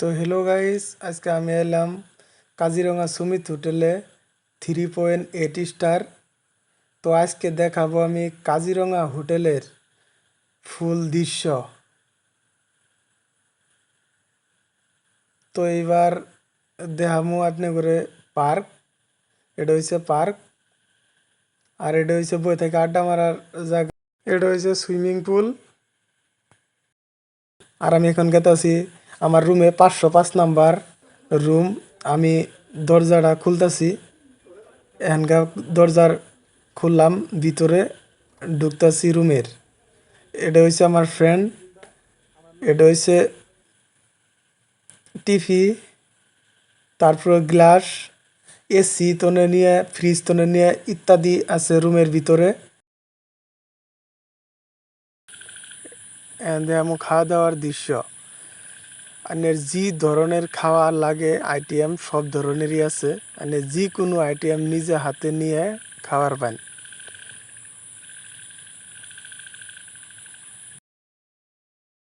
তো hello guys, আজকে আমি এলাম কাজিরঙা সুমিত হোটেলে 3.8 স্টার। তো আজকে দেখাবো আমি কাজিরঙা হোটেলের ফুল দৃশ্য। তো এইবার দেখামু আপনি করে পার্ক। এটা হচ্ছে পার্ক, আর এটা হচ্ছে বই থেকে আড্ডা মারার জায়গা। এটা হচ্ছে সুইমিং পুল। আর আমি এখন গেতাছি আমার রুমে, 505 নাম্বার রুম। আমি দরজাটা খুলতাছি, এখানকার দরজার খুললাম, ভিতরে ঢুকতাছি রুমের। এটা হচ্ছে আমার ফ্রেন্ড, এটা হচ্ছে টিভি, তারপরে গ্লাস, এসি তনে নিয়ে, ফ্রিজ তনে নিয়ে ইত্যাদি আছে রুমের ভিতরে। আমার খাওয়া দাওয়ার দৃশ্য, আর যে ধরনের খাওয়া লাগে আইটেম সব ধরনেরই আছে। যে কোনো আইটেম নিজে হাতে নিয়ে খাওয়ার পান।